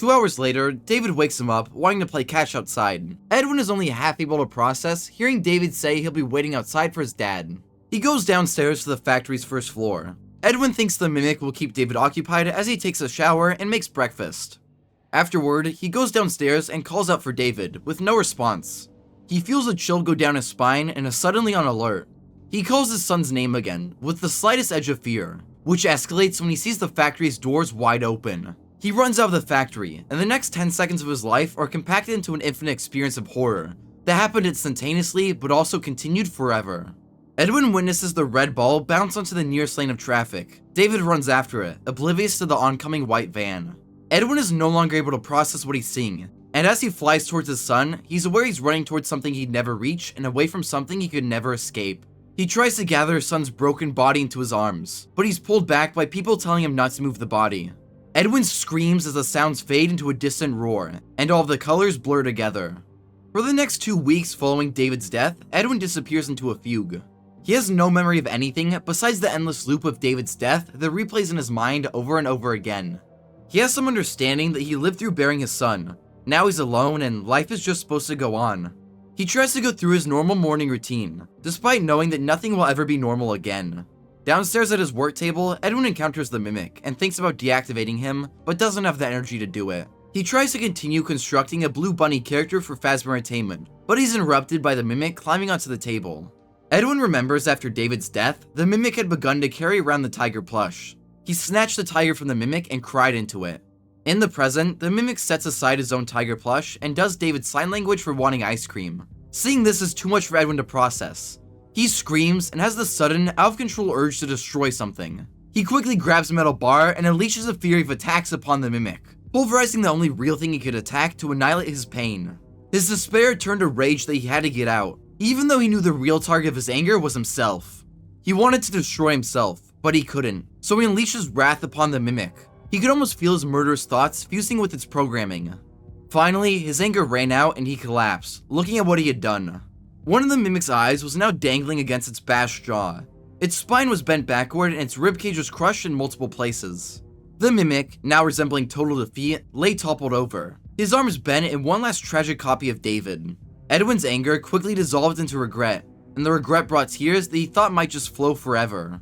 2 hours later, David wakes him up, wanting to play catch outside. Edwin is only half able to process hearing David say he'll be waiting outside for his dad. He goes downstairs to the factory's first floor. Edwin thinks the mimic will keep David occupied as he takes a shower and makes breakfast. Afterward, he goes downstairs and calls out for David, with no response. He feels a chill go down his spine and is suddenly on alert. He calls his son's name again, with the slightest edge of fear, which escalates when he sees the factory's doors wide open. He runs out of the factory, and the next 10 seconds of his life are compacted into an infinite experience of horror that happened instantaneously but also continued forever. Edwin witnesses the red ball bounce onto the nearest lane of traffic. David runs after it, oblivious to the oncoming white van. Edwin is no longer able to process what he's seeing, and as he flies towards his son, he's aware he's running towards something he'd never reach and away from something he could never escape. He tries to gather his son's broken body into his arms, but he's pulled back by people telling him not to move the body. Edwin screams as the sounds fade into a distant roar, and all of the colors blur together. For the next 2 weeks following David's death, Edwin disappears into a fugue. He has no memory of anything besides the endless loop of David's death that replays in his mind over and over again. He has some understanding that he lived through burying his son. Now he's alone and life is just supposed to go on. He tries to go through his normal morning routine, despite knowing that nothing will ever be normal again. Downstairs at his work table, Edwin encounters the mimic and thinks about deactivating him, but doesn't have the energy to do it. He tries to continue constructing a Blue Bunny character for Fazbear Entertainment, but he's interrupted by the mimic climbing onto the table. Edwin remembers after David's death, the mimic had begun to carry around the tiger plush. He snatched the tiger from the mimic and cried into it. In the present, the mimic sets aside his own tiger plush and does David's sign language for wanting ice cream. Seeing this is too much for Edwin to process. He screams and has the sudden, out-of-control urge to destroy something. He quickly grabs a metal bar and unleashes a fury of attacks upon the mimic, pulverizing the only real thing he could attack to annihilate his pain. His despair turned to rage that he had to get out, even though he knew the real target of his anger was himself. He wanted to destroy himself, but he couldn't, so he unleashed his wrath upon the mimic. He could almost feel his murderous thoughts fusing with its programming. Finally, his anger ran out and he collapsed, looking at what he had done. One of the mimic's eyes was now dangling against its bashed jaw. Its spine was bent backward and its ribcage was crushed in multiple places. The mimic, now resembling total defeat, lay toppled over, his arms bent in one last tragic copy of David. Edwin's anger quickly dissolved into regret, and the regret brought tears that he thought might just flow forever.